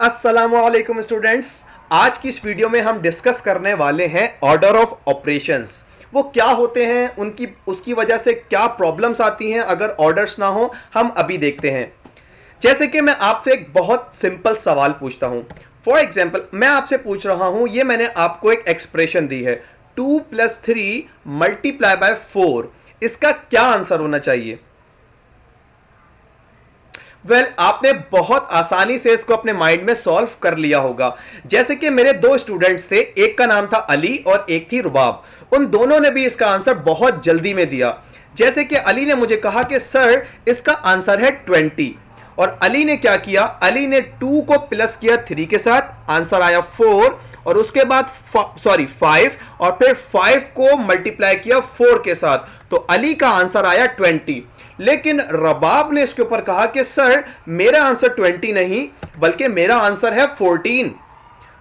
अस्सलामुअलैकुम स्टूडेंट्स। आज की इस वीडियो में हम डिस्कस करने वाले हैं ऑर्डर ऑफ ऑपरेशंस। वो क्या होते हैं, उनकी उसकी वजह से क्या प्रॉब्लम्स आती हैं अगर ऑर्डर्स ना हो, हम अभी देखते हैं। जैसे कि मैं आपसे एक बहुत सिंपल सवाल पूछता हूं। फॉर एग्जाम्पल मैं आपसे पूछ रहा हूं, ये मैंने आपको एक एक्सप्रेशन दी है 2+3 मल्टीप्लाई बाय 4, इसका क्या आंसर होना चाहिए? आपने बहुत आसानी से इसको अपने माइंड में सॉल्व कर लिया होगा। जैसे कि मेरे दो स्टूडेंट्स थे, एक का नाम था अली और एक थी रुबाब। उन दोनों ने भी इसका आंसर बहुत जल्दी में दिया। जैसे कि अली ने मुझे कहा कि सर इसका आंसर है 20, और अली ने क्या किया, अली ने 2 को प्लस किया 3 के साथ, आंसर आया 4, और उसके बाद 5, और फिर 5 को मल्टीप्लाई किया 4 के साथ, तो अली का आंसर आया 20। लेकिन रबाब ने इसके ऊपर कहा कि सर मेरा आंसर 20 नहीं बल्कि मेरा आंसर है 14।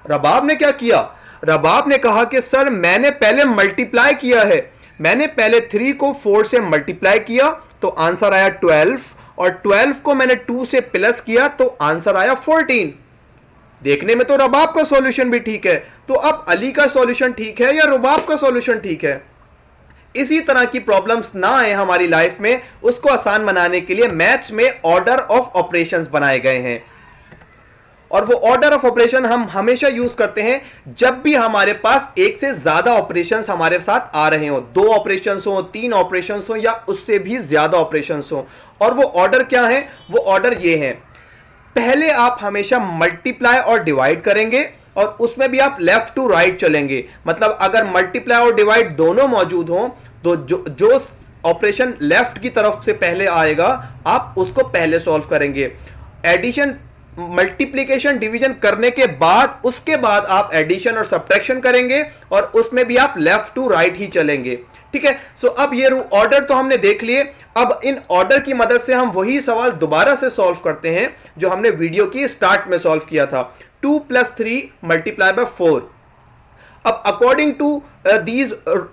रबाब ने क्या किया, रबाब ने कहा कि सर मैंने पहले मल्टीप्लाई किया है, मैंने पहले 3 को 4 से मल्टीप्लाई किया तो आंसर आया 12, और 12 को मैंने 2 से प्लस किया तो आंसर आया 14। देखने में तो रबाब का सॉल्यूशन भी ठीक है, तो अब अली का सॉल्यूशन ठीक है या रबाब का सॉल्यूशन ठीक है? इसी तरह की प्रॉब्लम्स ना आए हमारी लाइफ में, उसको आसान बनाने के लिए मैथ्स में ऑर्डर ऑफ ऑपरेशंस बनाए गए हैं। और वो ऑर्डर ऑफ ऑपरेशन हम हमेशा यूज करते हैं जब भी हमारे पास एक से ज्यादा ऑपरेशंस हमारे साथ आ रहे हो, 2 ऑपरेशंस हो, 3 ऑपरेशंस हो, या उससे भी ज्यादा ऑपरेशंस हो। और वो ऑर्डर क्या है? वो ऑर्डर ये है, पहले आप हमेशा मल्टीप्लाई और डिवाइड करेंगे और उसमें भी आप लेफ्ट टू राइट चलेंगे। मतलब अगर मल्टीप्लाई और डिवाइड दोनों मौजूद हों तो जो ऑपरेशन लेफ्ट की तरफ से पहले आएगा आप उसको पहले सॉल्व करेंगे। एडिशन, मल्टीप्लिकेशन, डिवीजन करने के बाद उसके बाद आप एडिशन और सब्ट्रैक्शन करेंगे और उसमें भी आप लेफ्ट टू राइट ही चलेंगे। ठीक है, सो अब ये ऑर्डर तो हमने देख लिए। अब इन ऑर्डर की मदद से हम वही सवाल दोबारा से सॉल्व करते हैं जो हमने वीडियो की स्टार्ट में सॉल्व किया था, 2+3 मल्टीप्लाई बाय 4। अब अकॉर्डिंग टू दीज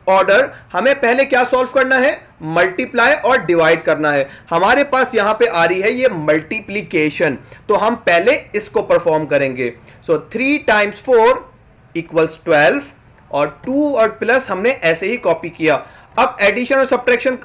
ऑर्डर हमें पहले क्या सॉल्व करना है? मल्टीप्लाई और डिवाइड करना है। हमारे पास यहां पे आ रही है ये मल्टीप्लीकेशन, तो हम पहले इसको परफॉर्म करेंगे। सो 3 टाइम्स 4 इक्वल्स 12, और 2 और प्लस हमने ऐसे ही कॉपी किया। अब एडिशन और सब्ट्रैक्शन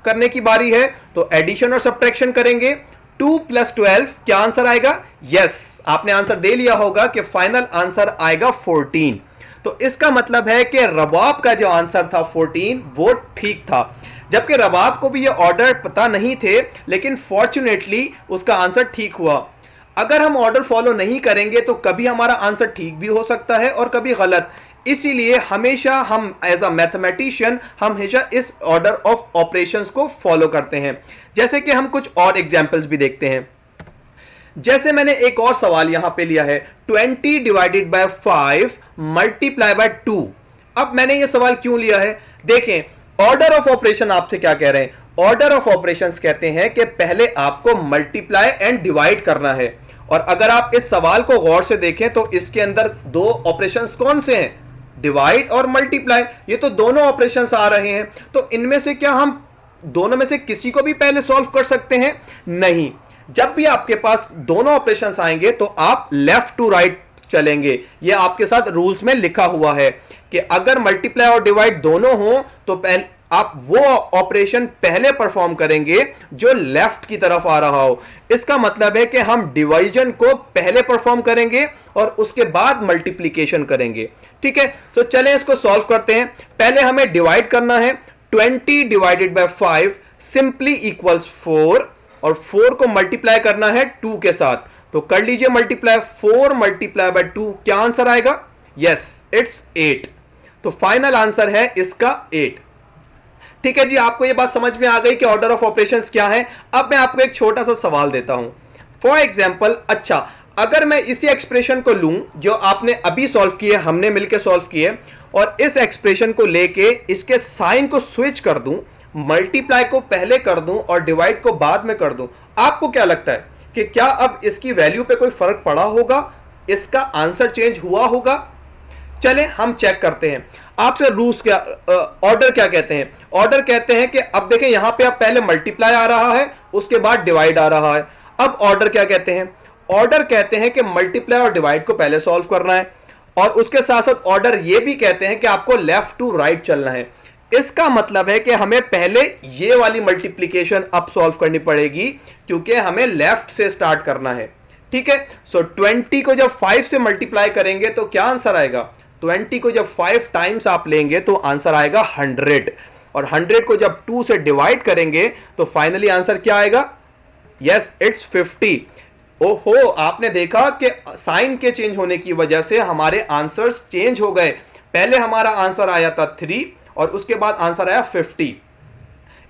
करने की बारी है, तो एडिशन और सब्ट्रैक्शन करेंगे। 2 + 12 क्या आंसर आएगा? यस, आपने आंसर दे लिया होगा कि फाइनल आंसर आएगा 14। तो इसका मतलब है कि रबाब का जो आंसर था 14 वो ठीक था, जबकि रबाब को भी ये ऑर्डर पता नहीं थे, लेकिन फॉर्चुनेटली उसका आंसर ठीक हुआ। अगर हम ऑर्डर फॉलो नहीं करेंगे तो कभी हमारा आंसर ठीक भी हो सकता है और कभी गलत। इसीलिए हमेशा हम एज अ मैथमेटिशियन हमेशा इस ऑर्डर ऑफ ऑपरेशंस को फॉलो करते हैं। जैसे कि हम कुछ और एग्जांपल्स भी देखते हैं। जैसे मैंने एक और सवाल यहां पे लिया है, 20 डिवाइडेड बाय 5 मल्टीप्लाई बाय 2। अब मैंने ये सवाल क्यों लिया है? देखें ऑर्डर ऑफ ऑपरेशन आपसे क्या कह रहे हैं। ऑर्डर ऑफ ऑपरेशंस कहते हैं कि पहले आपको मल्टीप्लाई एंड डिवाइड करना है। और अगर आप इस सवाल को गौर से देखें तो इसके अंदर 2 ऑपरेशंस कौन से हैं? डिवाइड और मल्टीप्लाई। ये तो दोनों ऑपरेशंस आ रहे हैं, तो इनमें से क्या हम दोनों में से किसी को भी पहले सॉल्व कर सकते हैं? नहीं। जब भी आपके पास दोनों ऑपरेशंस आएंगे तो आप लेफ्ट टू राइट चलेंगे। ये आपके साथ रूल्स में लिखा हुआ है कि अगर मल्टीप्लाई और डिवाइड दोनों हो तो पहले आप वो ऑपरेशन पहले परफॉर्म करेंगे जो लेफ्ट की तरफ आ रहा हो। इसका मतलब है कि हम डिवीजन को पहले परफॉर्म करेंगे और उसके बाद मल्टीप्लिकेशन करेंगे। ठीक है, तो चलें इसको सॉल्व करते हैं। पहले हमें डिवाइड करना है। 20 डिवाइडेड बाय 5 सिंपली इक्वल्स 4, और 4 को मल्टीप्लाई करना है 2 के साथ, तो कर लीजिए मल्टीप्लाई। 4 मल्टीप्लाई बाय 2 क्या आंसर आएगा? Yes, it's 8। तो फाइनल आंसर है इसका 8। ठीक है जी, आपको यह बात समझ में आ गई कि ऑर्डर ऑफ ऑपरेशंस क्या है। अब मैं आपको एक छोटा सा सवाल देता हूं। फॉर एग्जाम्पल, अच्छा अगर मैं इसी एक्सप्रेशन को लूं जो आपने अभी सॉल्व किए, हमने मिलकर सॉल्व किए, और इस एक्सप्रेशन को लेके इसके साइन को स्विच कर दूं, मल्टीप्लाई को पहले कर दूं और डिवाइड को बाद में कर दूं, आपको क्या लगता है कि क्या अब इसकी वैल्यू पे कोई फर्क पड़ा होगा? इसका आंसर चेंज हुआ होगा? चले हम चेक करते हैं। आपसे रूल्स क्या, ऑर्डर क्या कहते हैं? ऑर्डर कहते हैं कि अब देखें यहां पे अब पहले मल्टीप्लाई आ रहा है, उसके बाद डिवाइड आ रहा है। अब ऑर्डर क्या कहते हैं? ऑर्डर कहते हैं कि मल्टीप्लाई और डिवाइड को पहले सॉल्व करना है, और उसके साथ साथ ऑर्डर ये भी कहते हैं कि आपको लेफ्ट टू राइट चलना है। इसका मतलब है कि हमें पहले ये वाली मल्टीप्लिकेशन अब सॉल्व करनी पड़ेगी, क्योंकि हमें लेफ्ट से स्टार्ट करना है। ठीक है, सो 20 को जब 5 से मल्टीप्लाई करेंगे तो क्या आंसर आएगा? 20 को जब 5 टाइम्स आप लेंगे तो आंसर आएगा 100, और 100 को जब 2 से डिवाइड करेंगे तो फाइनली आंसर क्या आएगा? Yes, it's 50। ओहो, आपने देखा कि साइन के चेंज होने की वजह से हमारे आंसर्स चेंज हो गए। पहले हमारा आंसर आया था 3 और उसके बाद आंसर आया 50।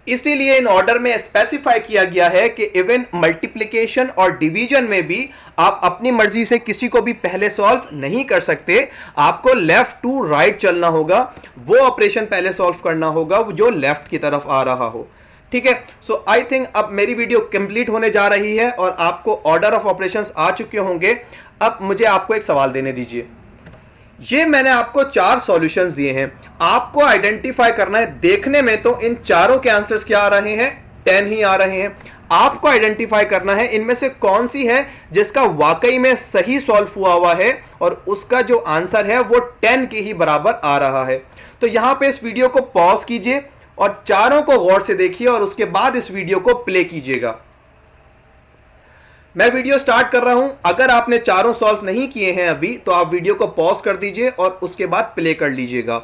इसीलिए इन ऑर्डर में स्पेसिफाई किया गया है कि इवन मल्टीप्लिकेशन और डिवीजन में भी आप अपनी मर्जी से किसी को भी पहले सॉल्व नहीं कर सकते। आपको लेफ्ट टू राइट चलना होगा, वो ऑपरेशन पहले सॉल्व करना होगा जो लेफ्ट की तरफ आ रहा हो। ठीक है, सो आई थिंक अब मेरी वीडियो कंप्लीट होने जा रही है और आपको ऑर्डर ऑफ ऑपरेशंस आ चुके होंगे। अब मुझे आपको एक सवाल देने दीजिए। ये मैंने आपको 4 सॉल्यूशंस दिए हैं, आपको आइडेंटिफाई करना है। देखने में तो इन चारों के आंसर्स क्या आ रहे हैं? 10 ही आ रहे हैं। आपको आइडेंटिफाई करना है इनमें से कौन सी है जिसका वाकई में सही सॉल्व हुआ है और उसका जो आंसर है वो 10 के ही बराबर आ रहा है। तो यहां पे इस वीडियो को पॉज कीजिए और चारों को गौर से देखिए और उसके बाद इस वीडियो को प्ले कीजिएगा। मैं वीडियो स्टार्ट कर रहा हूं। अगर आपने चारों सॉल्व नहीं किए हैं अभी तो आप वीडियो को पॉज कर दीजिए और उसके बाद प्ले कर लीजिएगा।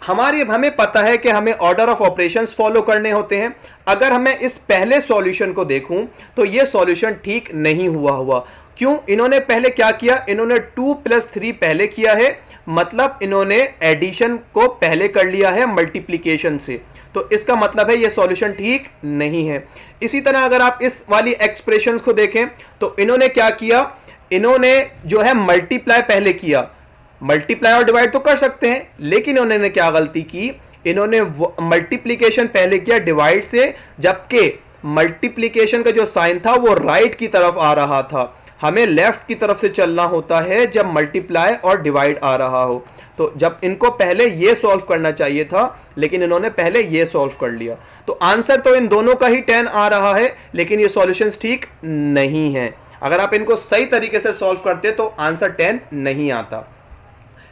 हमें पता है कि हमें ऑर्डर ऑफ ऑपरेशंस फॉलो करने होते हैं। अगर हमें इस पहले सॉल्यूशन को देखूं तो यह सॉल्यूशन ठीक नहीं हुआ। क्यों? इन्होंने पहले क्या किया? इन्होंने 2 + 3 पहले किया है, मतलब इन्होंने एडिशन को पहले कर लिया है मल्टीप्लिकेशन से। तो इसका मतलब है ये सॉल्यूशन ठीक नहीं है। इसी तरह अगर आप इस वाली एक्सप्रेशंस को देखें तो इन्होंने क्या किया? इन्होंने जो है मल्टीप्लाई पहले किया। मल्टीप्लाई और डिवाइड तो कर सकते हैं, लेकिन इन्होंने क्या गलती की? इन्होंने मल्टीप्लिकेशन पहले किया डिवाइड से, जबकि मल्टीप्लिकेशन का जो साइन था वो राइट की तरफ आ रहा था। हमें लेफ्ट की तरफ से चलना होता है जब मल्टीप्लाई और डिवाइड आ रहा हो। तो जब इनको पहले ये सॉल्व करना चाहिए था, लेकिन इन्होंने पहले ये सॉल्व कर लिया। तो आंसर तो इन दोनों का ही 10 आ रहा है, लेकिन ये सॉल्यूशंस ठीक नहीं है। अगर आप इनको सही तरीके से सॉल्व करते तो आंसर 10 नहीं आता।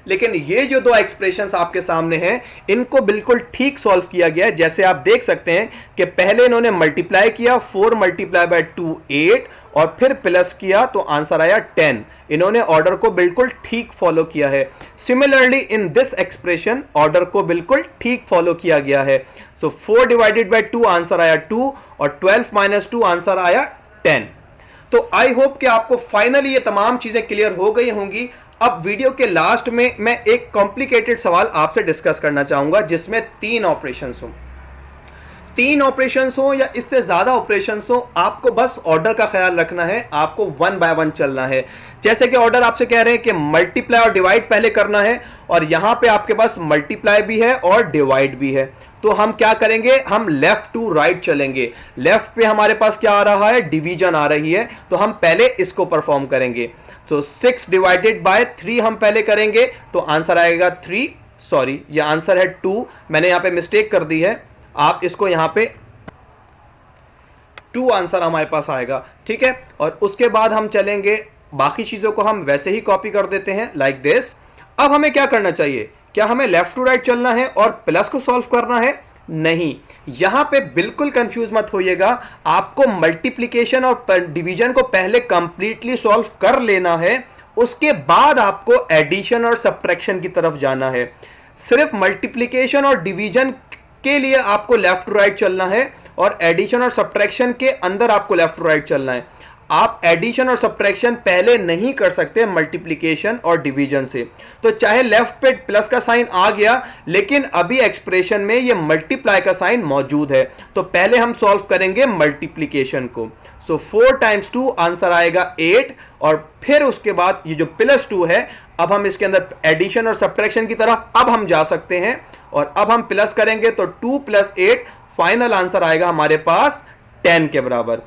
लेकिन ये जो 2 एक्सप्रेशंस आपके सामने हैं इनको बिल्कुल ठीक सॉल्व किया गया है। जैसे आप देख सकते हैं कि पहले इन्होंने मल्टीप्लाई किया, 4 × 2 8, और फिर प्लस किया तो आंसर आया 10। इन्होंने ऑर्डर को बिल्कुल ठीक फॉलो किया है। Similarly in this expression order को बिल्कुल ठीक फॉलो किया गया है। सो 4 / 2 आंसर आया 2 और 12 - 2 आंसर आया 10। तो आई होप कि आपको फाइनली ये तमाम चीजें क्लियर हो गई होंगी। अब वीडियो के लास्ट में मैं एक कॉम्प्लिकेटेड सवाल आपसे डिस्कस करना चाहूंगा जिसमें 3 ऑपरेशंस हो। 3 ऑपरेशंस हो या इससे ज्यादा ऑपरेशंस हो, आपको बस ऑर्डर का ख्याल रखना है। आपको 1 बाय 1 चलना है। जैसे कि ऑर्डर आपसे कह रहे हैं कि मल्टीप्लाई और डिवाइड पहले करना है, और यहां पे आपके पास मल्टीप्लाई भी है और डिवाइड भी है। तो हम क्या करेंगे? हम लेफ्ट टू राइट चलेंगे। लेफ्ट पे हमारे पास क्या आ रहा है? डिवीजन आ रही है, तो हम पहले इसको परफॉर्म करेंगे। तो 6 / 3 हम पहले करेंगे तो आंसर आएगा 3। सॉरी, ये आंसर है 2। मैंने यहां पे मिस्टेक कर दी है, आप इसको यहां पे 2 आंसर हमारे पास आएगा। ठीक है, और उसके बाद हम चलेंगे, बाकी चीजों को हम वैसे ही कॉपी कर देते हैं लाइक दिस। अब हमें क्या करना चाहिए? क्या हमें लेफ्ट टू राइट चलना है और प्लस को सॉल्व करना है? नहीं, यहां पे बिल्कुल कंफ्यूज मत होइएगा। आपको मल्टीप्लिकेशन और डिवीजन को पहले कंप्लीटली सॉल्व कर लेना है, उसके बाद आपको एडिशन और सब्ट्रैक्शन की तरफ जाना है। सिर्फ मल्टीप्लिकेशन और डिवीजन के लिए आपको लेफ्ट टू राइट चलना है और एडिशन और सब्ट्रैक्शन के अंदर आपको लेफ्ट टू राइट चलना है। आप एडिशन और सब्ट्रैक्शन पहले नहीं कर सकते मल्टीप्लिकेशन और डिवीजन से। तो चाहे लेफ्ट पे प्लस का साइन आ गया, लेकिन अभी एक्सप्रेशन में ये मल्टीप्लाई का साइन मौजूद है, तो पहले हम सॉल्व करेंगे मल्टीप्लिकेशन को। सो 4 × 2 आंसर आएगा 8, और फिर उसके बाद ये जो +2 है, अब हम इसके अंदर एडिशन और सब्ट्रैक्शन की तरफ अब हम जा सकते हैं, और अब हम प्लस करेंगे तो 2 + 8, फाइनल आंसर आएगा हमारे पास 10 के बराबर।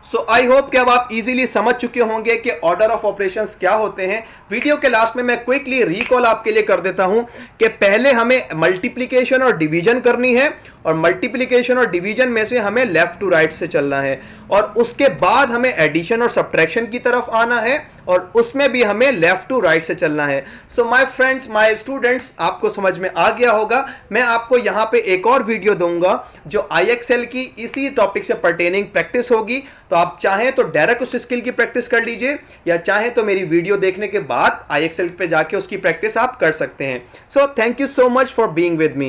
सो आई होप कि अब आप इजीली समझ चुके होंगे कि ऑर्डर ऑफ ऑपरेशंस क्या होते हैं। वीडियो के लास्ट में मैं क्विकली रिकॉल आपके लिए कर देता हूं कि पहले हमें मल्टीप्लिकेशन और डिवीजन करनी है, और मल्टीप्लिकेशन और डिवीजन में से हमें लेफ्ट टू राइट से चलना है, और उसके बाद हमें एडिशन और सब्ट्रैक्शन की तरफ आना है और उसमें भी हमें लेफ्ट टू राइट से चलना है। So my friends, my students, आपको समझ में आ गया होगा। मैं आपको यहां पे एक और वीडियो दूंगा जो IXL की इसी टॉपिक से पर्टेनिंग प्रैक्टिस होगी, तो आप चाहें तो डायरेक्ट उस स्किल की प्रैक्टिस कर लीजिए, या चाहें तो मेरी वीडियो देखने के बाद IXL पे जाके उसकी प्रैक्टिस आप कर सकते हैं। So thank you so much for being with me.